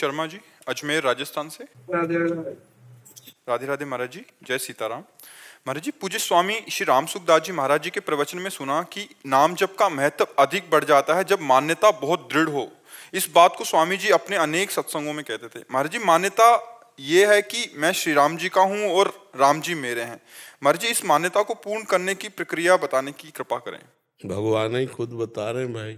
शर्मा जी, अजमेर राजस्थान से। राधे राधे। राधे राधे महाराज जी, जय सीताराम। महाराज जी, पूज्य स्वामी श्री रामसुखदास जी महाराज जी के प्रवचन में सुना कि नाम जप का महत्व अधिक बढ़ जाता है जब मान्यता बहुत दृढ़ हो। इस बात को स्वामी जी अपने अनेक सत्संगों में कहते थे। महाराज जी, मान्यता ये है कि मैं श्री राम जी का हूँ और राम जी मेरे हैं। महाराज जी, इस मान्यता को पूर्ण करने की प्रक्रिया बताने की कृपा करें। भगवान ही खुद बता रहे हैं भाई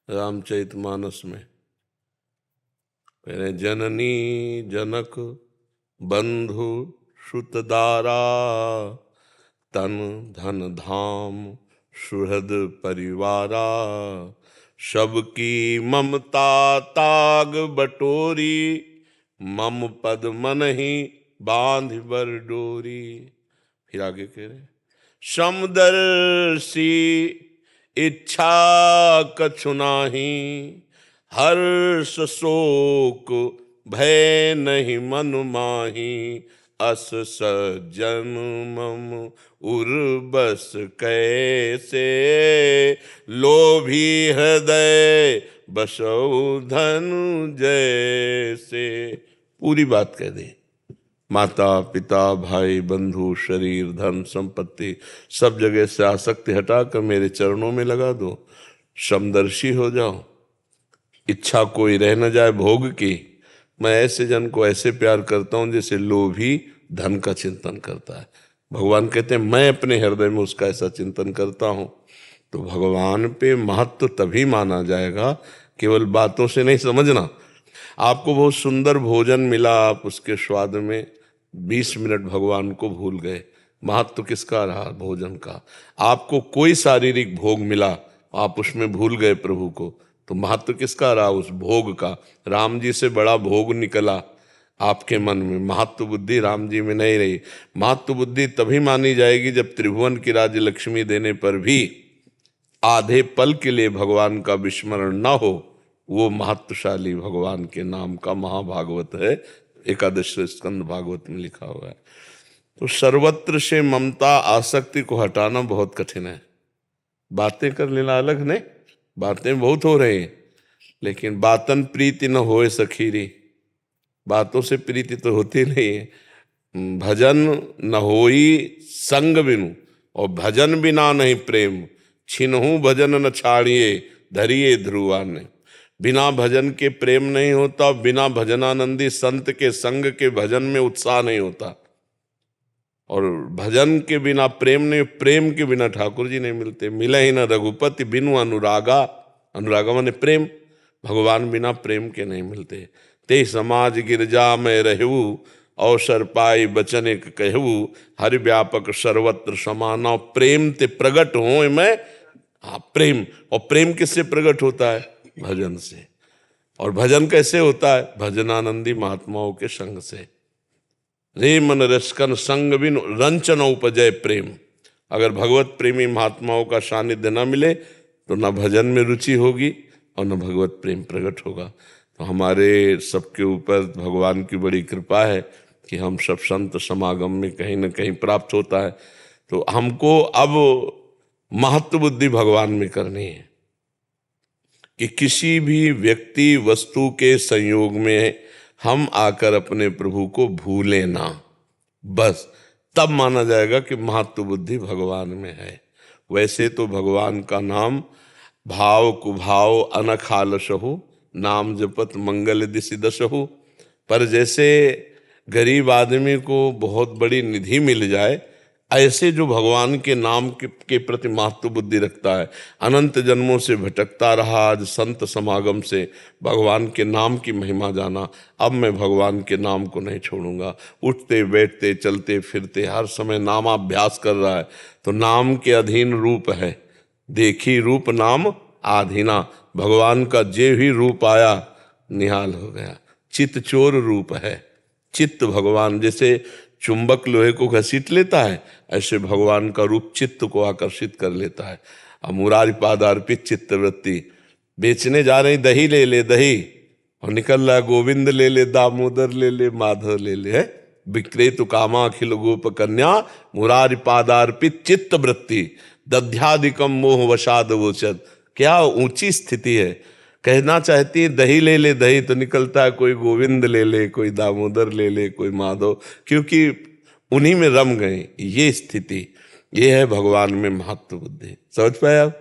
रामचरितमानस में। पहले जननी जनक बंधु श्रुतदारा तन धन धाम सुहृद परिवारा सबकी ममता ताग बटोरी मम पद मन ही बांध बर डोरी। फिर आगे कह रहे समदर्शी इच्छा कछु नाही हर्ष शोक भय नहीं मन माही अस सज्जन मम उर्बस कैसे लोभी हृदय बसौ धनु जैसे। पूरी बात कह दे। माता पिता भाई बंधु शरीर धन संपत्ति सब जगह से आसक्ति हटाकर मेरे चरणों में लगा दो। समदर्शी हो जाओ, इच्छा कोई रह न जाए भोग की। मैं ऐसे जन को ऐसे प्यार करता हूं जैसे लोभी धन का चिंतन करता है। भगवान कहते हैं मैं अपने हृदय में उसका ऐसा चिंतन करता हूं। तो भगवान पे महत्व तभी माना जाएगा, केवल बातों से नहीं समझना। आपको बहुत सुंदर भोजन मिला, आप उसके स्वाद में 20 मिनट भगवान को भूल गए, महत्व किसका रहा भोजन का। आपको कोई शारीरिक भोग मिला, आप उसमें भूल गए प्रभु को, तो महत्व किसका रहा उस भोग का। राम जी से बड़ा भोग निकला आपके मन में, महत्व बुद्धि राम जी में नहीं रही। महत्व बुद्धि तभी मानी जाएगी जब त्रिभुवन की राज्य लक्ष्मी देने पर भी आधे पल के लिए भगवान का विस्मरण न हो। वो महत्वशाली भगवान के नाम का महाभागवत है, एकादश स्कंद भागवत में लिखा हुआ है। तो सर्वत्र से ममता आसक्ति को हटाना बहुत कठिन है। बातें कर लेना अलग नहीं, बातें बहुत हो रही हैं, लेकिन बातन प्रीति न होए सखीरी। बातों से प्रीति तो होती नहीं है। भजन न होई संग बिनु और भजन बिना नहीं प्रेम। छिनहु भजन न छाड़िए धरिए ध्रुवाने। बिना भजन के प्रेम नहीं होता, बिना भजनानंदी संत के संग के भजन में उत्साह नहीं होता, और भजन के बिना प्रेम नहीं, प्रेम के बिना ठाकुर जी नहीं मिलते। मिले ही न रघुपति बिनु अनुरागा। अनुरागा माने प्रेम, भगवान बिना प्रेम के नहीं मिलते। ते समाज गिरजा में रहू अवसर पाई बचन एक कहू हरि व्यापक सर्वत्र समाना। प्रेम ते प्रगट हो मैं। हाँ प्रेम, और प्रेम किससे प्रगट होता है? भजन से। और भजन कैसे होता है? भजनानंदी महात्माओं के संग से। रे मन रसकन संग बिन रंचन उपजय प्रेम। अगर भगवत प्रेमी महात्माओं का सानिध्य न मिले तो न भजन में रुचि होगी और न भगवत प्रेम प्रकट होगा। तो हमारे सबके ऊपर भगवान की बड़ी कृपा है कि हम सब संत समागम में कहीं न कहीं प्राप्त होता है। तो हमको अब महत्व बुद्धि भगवान में करनी है कि किसी भी व्यक्ति वस्तु के संयोग में हम आकर अपने प्रभु को भूलें ना, बस तब माना जाएगा कि महत्व बुद्धि भगवान में है। वैसे तो भगवान का नाम भाव कुभाव अनखालसहु नाम जपत मंगल दिशि दसहु। पर जैसे गरीब आदमी को बहुत बड़ी निधि मिल जाए, ऐसे जो भगवान के नाम के प्रति महत्व बुद्धि रखता है, अनंत जन्मों से भटकता रहा, आज संत समागम से भगवान के नाम की महिमा जाना, अब मैं भगवान के नाम को नहीं छोड़ूंगा। उठते बैठते चलते फिरते हर समय नामाभ्यास कर रहा है। तो नाम के अधीन रूप है, देखी रूप नाम आधीना। भगवान का जे भी रूप आया निहाल हो गया। चित्त चोर रूप है। चित्त भगवान जैसे चुंबक लोहे को घसीट लेता है, ऐसे भगवान का रूप चित्त को आकर्षित कर लेता है। अब मुरारी पादार्पित चित्त वृत्ति, बेचने जा रही दही ले ले दही, और निकल रहा गोविंद ले ले दामोदर ले ले माधव ले ले, है विक्रेतु कामा अखिल गोप कन्या मुरारी पादार्पित चित्त वृत्ति दध्याधिकम मोह वशाद वोचद। क्या ऊंची स्थिति है। कहना चाहती है दही ले ले दही, तो निकलता है कोई गोविंद ले ले, कोई दामोदर ले ले, कोई माधव, क्योंकि उन्हीं में रम गए। ये स्थिति, ये है भगवान में महत्व बुद्धि। समझ पाए आप?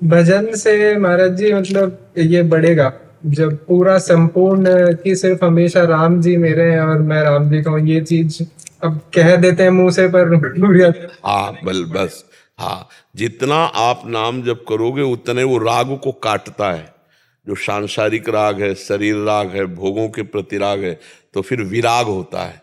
भजन से महाराज जी मतलब ये बढ़ेगा जब पूरा संपूर्ण कि सिर्फ हमेशा राम जी मेरे हैं और मैं राम जी का हूँ, ये चीज अब कह देते हैं मुंह से पर हाँ बस हाँ, जितना आप नाम जप करोगे उतने वो राग को काटता है। जो सांसारिक राग है, शरीर राग है, भोगों के प्रति राग है, तो फिर विराग होता है।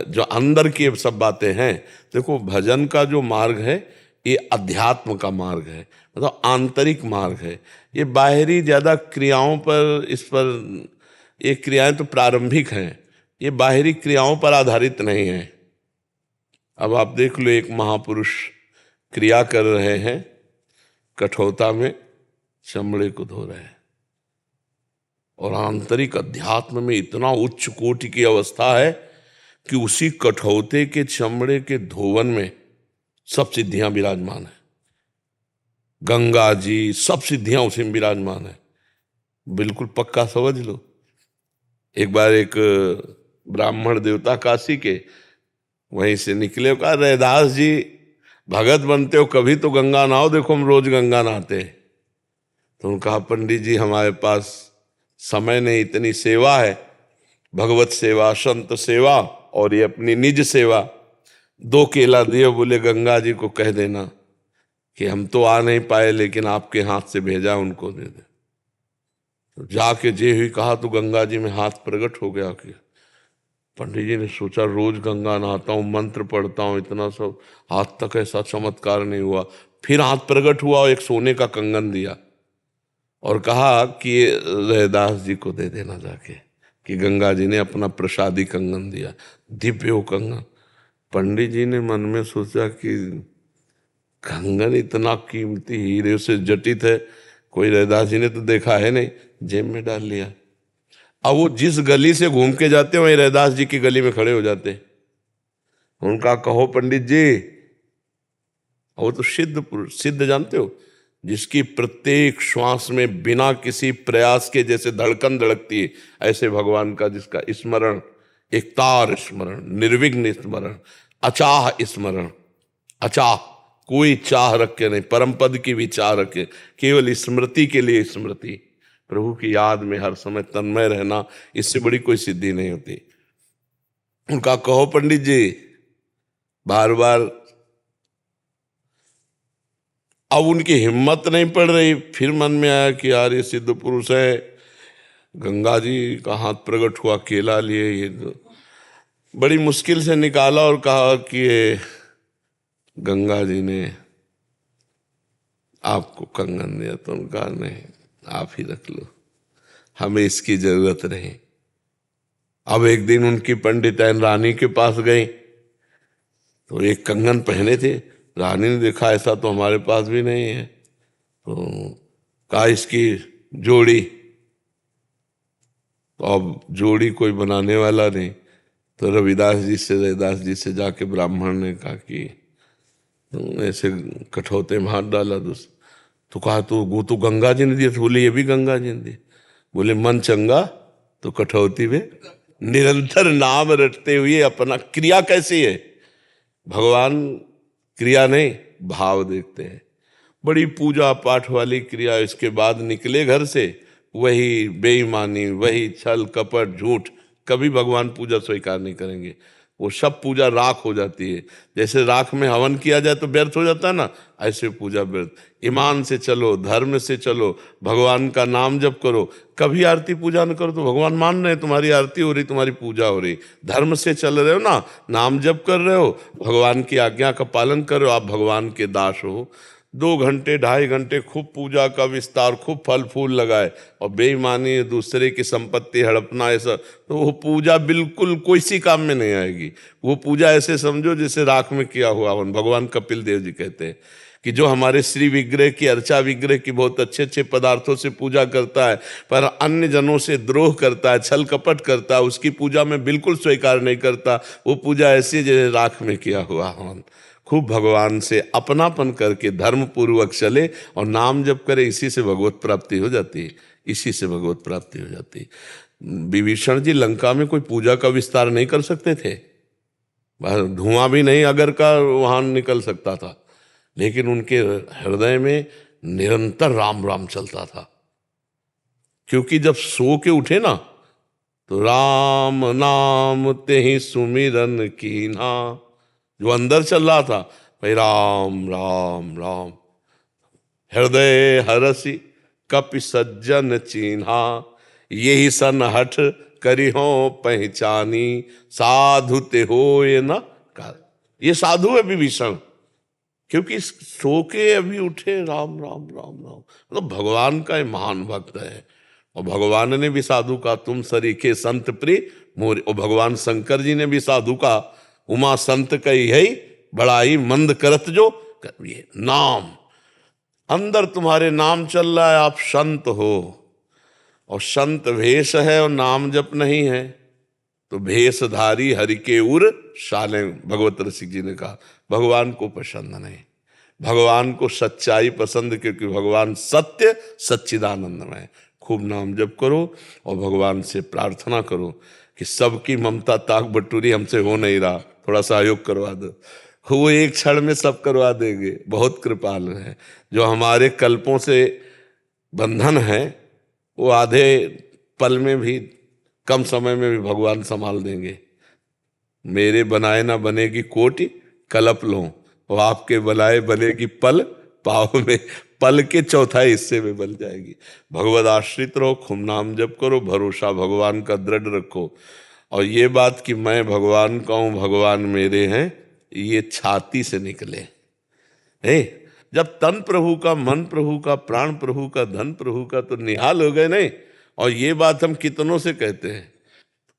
जो अंदर की सब बातें हैं, देखो भजन का जो मार्ग है ये अध्यात्म का मार्ग है, मतलब आंतरिक मार्ग है। ये बाहरी ज्यादा क्रियाओं पर, इस पर, ये क्रियाएं तो प्रारंभिक हैं, ये बाहरी क्रियाओं पर आधारित नहीं है। अब आप देख लो, एक महापुरुष क्रिया कर रहे हैं, कठौता में चमड़े को धो रहे हैं, और आंतरिक अध्यात्म में इतना उच्च कोटि की अवस्था है कि उसी कठौते के चमड़े के धोवन में सब सिद्धियां विराजमान है। गंगा जी, सब सिद्धियां उसी में विराजमान है। बिल्कुल पक्का समझ लो। एक बार एक ब्राह्मण देवता काशी के वहीं से निकले, कहा रैदास जी भगत बनते हो, कभी तो गंगा नहाओ, देखो हम रोज गंगा नहाते हैं। तो उन्होंने कहा पंडित जी हमारे पास समय नहीं, इतनी सेवा है, भगवत सेवा, संत सेवा और ये अपनी निज सेवा, 2 केला दिए, बोले गंगा जी को कह देना कि हम तो आ नहीं पाए लेकिन आपके हाथ से भेजा, उनको दे दे। तो जाके जे हुई कहा तो गंगा जी में हाथ प्रकट हो गया। कि पंडित जी ने सोचा रोज गंगा नहाता हूँ, मंत्र पढ़ता हूँ, इतना सब, आज तक ऐसा चमत्कार नहीं हुआ। फिर हाथ प्रकट हुआ और एक सोने का कंगन दिया और कहा कि ये रैदास जी को दे देना जाके, कि गंगा जी ने अपना प्रसादी कंगन दिया, दिव्य वो कंगन। पंडित जी ने मन में सोचा कि कंगन इतना कीमती हीरे से जटित है, कोई रैदास जी ने तो देखा है नहीं, जेब में डाल लिया। अब वो जिस गली से घूम के जाते वहीं रैदास जी की गली में खड़े हो जाते। उनका कहो पंडित जी, वो तो सिद्ध पुरुष, सिद्ध जानते हो, जिसकी प्रत्येक श्वास में बिना किसी प्रयास के जैसे धड़कन धड़कती है, ऐसे भगवान का जिसका स्मरण, एक तार स्मरण, निर्विघ्न स्मरण, अचाह स्मरण, अचाह, कोई चाह रख के नहीं, परम पद की भी चाह रखे, केवल स्मृति के लिए स्मृति, प्रभु की याद में हर समय तन्मय रहना, इससे बड़ी कोई सिद्धि नहीं होती। उनका कहो पंडित जी, बार बार। अब उनकी हिम्मत नहीं पड़ रही, फिर मन में आया कि यार ये सिद्ध पुरुष है, गंगा जी का हाथ प्रकट हुआ, केला लिए, ये तो बड़ी मुश्किल से निकाला और कहा कि ये गंगा जी ने आपको कंगन दिया। तो उनका नहीं, आप ही रख लो, हमें इसकी जरूरत नहीं। अब एक दिन उनकी पंडिताइन रानी के पास गई, तो एक कंगन पहने थे, रानी ने देखा ऐसा तो हमारे पास भी नहीं है, तो कहा इसकी जोड़ी। तो अब जोड़ी कोई बनाने वाला नहीं, तो रविदास जी से, रविदास जी से जाके ब्राह्मण ने कहा कि ऐसे कठौते में हाथ डाला। तो कहा तो गंगा जी ने दिया। तो बोले ये भी गंगा जी ने दिया। बोले मन चंगा तो कठौती में निरंतर नाम रटते हुए अपना, क्रिया कैसी है, भगवान क्रिया नहीं भाव देखते हैं, बड़ी पूजा पाठ वाली क्रिया। इसके बाद निकले घर से, वही बेईमानी, वही छल कपट झूठ, कभी भगवान पूजा स्वीकार नहीं करेंगे। वो सब पूजा राख हो जाती है। जैसे राख में हवन किया जाए तो व्यर्थ हो जाता है ना, ऐसे पूजा व्यर्थ। ईमान से चलो, धर्म से चलो, भगवान का नाम जप करो। कभी आरती पूजा न करो तो भगवान मान रहे, तुम्हारी आरती हो रही, तुम्हारी पूजा हो रही। धर्म से चल रहे हो ना, नाम जप कर रहे हो, भगवान की आज्ञा का पालन कर रहे हो, आप भगवान के दास हो। 2 घंटे 2.5 घंटे खूब पूजा का विस्तार, खूब फल फूल लगाए, और बेईमानी, दूसरे की संपत्ति हड़पना, ऐसा, तो वो पूजा बिल्कुल कोई सी काम में नहीं आएगी। वो पूजा ऐसे समझो जैसे राख में किया हुआ हवन। भगवान कपिल देव जी कहते हैं कि जो हमारे श्री विग्रह की, अर्चा विग्रह की बहुत अच्छे अच्छे पदार्थों से पूजा करता है, पर अन्य जनों से द्रोह करता है, छल कपट करता है, उसकी पूजा में बिल्कुल स्वीकार नहीं करता, वो पूजा ऐसी जैसे राख में किया हुआ हवन। खूब भगवान से अपनापन करके धर्म पूर्वक चले और नाम जप करे, इसी से भगवत प्राप्ति हो जाती है, इसी से भगवत प्राप्ति हो जाती है। विभीषण जी लंका में कोई पूजा का विस्तार नहीं कर सकते थे, धुआं भी नहीं अगर का वहां निकल सकता था, लेकिन उनके हृदय में निरंतर राम राम चलता था। क्योंकि जब सो के उठे ना तो राम नाम ते ही सुमिरन कीन्हा, जो अंदर चल रहा था भाई राम राम राम। हृदय हरसि कपि सज्जन चीन्हा, यही सन हठ करी हो पहचानी, साधु ते होए न काल। ये साधु है विभीषण, क्योंकि सो के अभी उठे राम राम राम राम, मतलब भगवान का ये महान भक्त है। और भगवान ने भी साधु का तुम सरीखे संत प्रिय मोर, और भगवान शंकर जी ने भी साधु का उमा संत कही है बड़ाई मंद करत जो करिए नाम। अंदर तुम्हारे नाम चल रहा है, आप संत हो, और संत भेष है और नाम जप नहीं है तो भेषधारी हरि के उर शाले। भगवत रसिक जी ने कहा भगवान को पसंद नहीं, भगवान को सच्चाई पसंद, क्योंकि भगवान सत्य सच्चिदानंदमय। खूब नाम जप करो और भगवान से प्रार्थना करो कि सबकी ममता ताक बटूरी हमसे हो नहीं रहा, थोड़ा सहयोग करवा दो। वो एक क्षण में सब करवा देंगे, बहुत कृपालु है। जो हमारे कल्पों से बंधन है वो आधे पल में भी, कम समय में भी भगवान संभाल देंगे। मेरे बनाए ना बनेगी कोटि कलप लो, और आपके बनाए बनेगी पल पाव में, पल के चौथाई हिस्से में बन जाएगी। भगवद आश्रित रहो, खूब नाम जप करो, भरोसा भगवान का दृढ़ रखो। और ये बात कि मैं भगवान का हूँ भगवान मेरे हैं, ये छाती से निकले। जब तन प्रभु का, मन प्रभु का, प्राण प्रभु का, धन प्रभु का, तो निहाल हो गए नहीं। और ये बात हम कितनों से कहते हैं,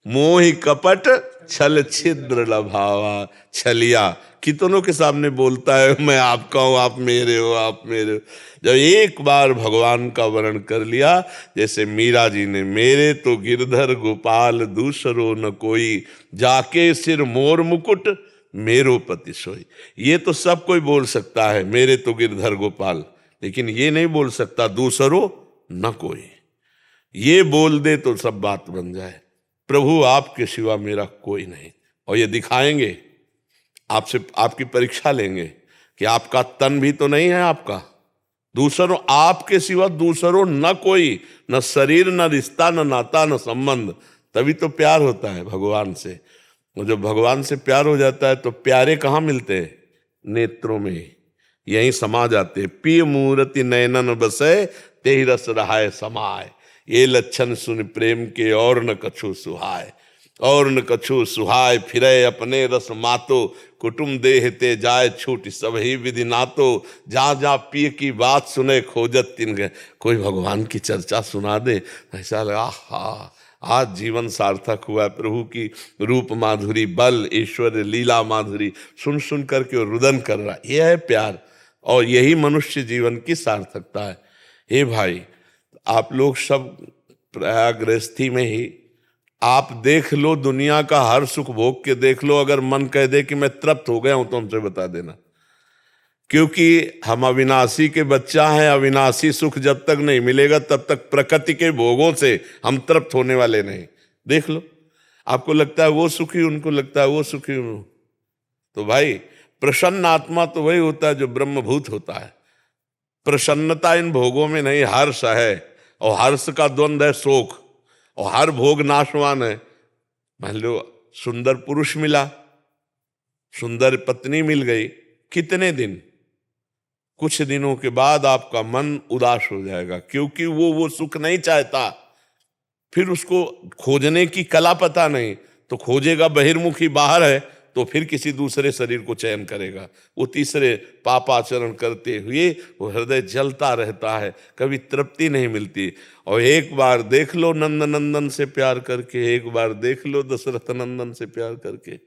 मोहि कपट छल छिद्र लभावा, छलिया कितनों के सामने बोलता है मैं आपका हूं, आप मेरे हो, आप मेरे हो। जब एक बार भगवान का वर्णन कर लिया, जैसे मीरा जी ने, मेरे तो गिरधर गोपाल दूसरो न कोई, जाके सिर मोर मुकुट मेरो पति सोई। ये तो सब कोई बोल सकता है मेरे तो गिरधर गोपाल, लेकिन ये नहीं बोल सकता दूसरो न कोई। ये बोल दे तो सब बात बन जाए, प्रभु आपके सिवा मेरा कोई नहीं। और ये दिखाएंगे, आपसे आपकी परीक्षा लेंगे कि आपका तन भी तो नहीं है आपका, दूसरों आपके सिवा दूसरों न कोई, न शरीर, न रिश्ता, न नाता, न संबंध। तभी तो प्यार होता है भगवान से। और जब भगवान से प्यार हो जाता है तो प्यारे कहाँ मिलते हैं? नेत्रों में, यहीं समा जाते। पिय मूर्ति नयनन बसे, ते रस रहाय समाय, ये लक्षण सुन प्रेम के और न कछु सुहाय, और न कछु सुहाय, फिरे अपने रस मातो, कुटुम देह ते जाय छूट सब ही विधि नातो, जहाँ जहाँ पिय की बात सुने खोजत तिन गए। कोई भगवान की चर्चा सुना दे, ऐसा लगा हा आज जीवन सार्थक हुआ। प्रभु की रूप माधुरी, बल, ईश्वर लीला माधुरी सुन सुन करके वो रुदन कर रहा। यह है प्यार, और यही मनुष्य जीवन की सार्थकता है। हे भाई, आप लोग सब प्रयाग गृहस्थी में ही आप देख लो, दुनिया का हर सुख भोग के देख लो। अगर मन कह दे कि मैं तृप्त हो गया हूं तो हमसे बता देना, क्योंकि हम अविनाशी के बच्चा हैं। अविनाशी सुख जब तक नहीं मिलेगा तब तक प्रकृति के भोगों से हम तृप्त होने वाले नहीं। देख लो, आपको लगता है वो सुखी, उनको लगता है वो सुखी। तो भाई प्रसन्न आत्मा तो वही होता है जो ब्रह्मभूत होता है। प्रसन्नता इन भोगों में नहीं, हर्ष है, और हर्ष का द्वंद्व है शोक, और हर भोग नाशवान है। मान लो सुंदर पुरुष मिला, सुंदर पत्नी मिल गई, कितने दिन, कुछ दिनों के बाद आपका मन उदास हो जाएगा, क्योंकि वो सुख नहीं चाहता। फिर उसको खोजने की कला पता नहीं, तो खोजेगा बहिर्मुखी, बाहर है तो फिर किसी दूसरे शरीर को चयन करेगा। वो तीसरे पापाचरण करते हुए वो हृदय जलता रहता है, कभी तृप्ति नहीं मिलती। और एक बार देख लो नंद नंदन से प्यार करके, एक बार देख लो दशरथ नंदन से प्यार करके।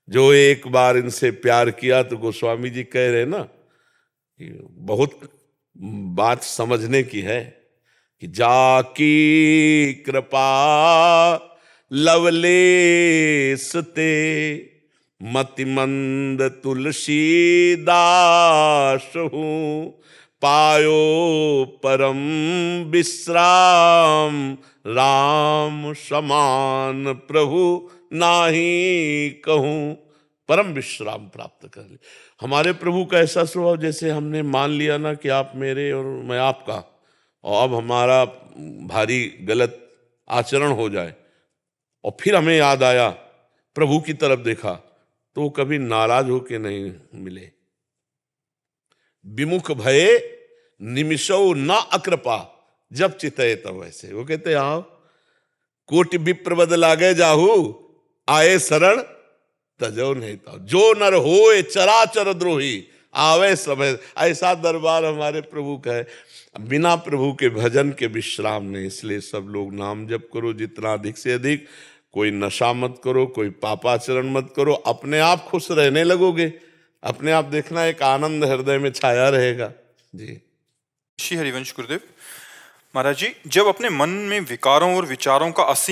जो एक बार इनसे प्यार किया, तो गोस्वामी जी कह रहे ना, बहुत बात समझने की है कि जाकी कृपा लवलेस ते मतिमंद तुलसीदास हूँ, पायो परम विश्राम, राम समान प्रभु नाही कहूँ। परम विश्राम प्राप्त कर ले। हमारे प्रभु का ऐसा स्वभाव, जैसे हमने मान लिया ना कि आप मेरे और मैं आपका, और अब हमारा भारी गलत आचरण हो जाए और फिर हमें याद आया, प्रभु की तरफ देखा, तो कभी नाराज होके नहीं मिले। विमुख भये निमिषौ न अकृपा, जब चितय तब वैसे। वो कहते आओ कोटि विप्र बद लागे जाहू, आए शरण तजो नहीं था। जो नर होए चराचर द्रोही, आवे समय। ऐसा दरबार हमारे प्रभु का है। बिना प्रभु के भजन के विश्राम नहीं। इसलिए सब लोग नाम जप करो जितना अधिक से अधिक। कोई नशा मत करो, कोई पापाचरण मत करो, अपने आप खुश रहने लगोगे। अपने आप देखना एक आनंद हृदय में छाया रहेगा जी। श्री हरिवंश गुरुदेव महाराज जी, जब अपने मन में विकारों और विचारों का असीम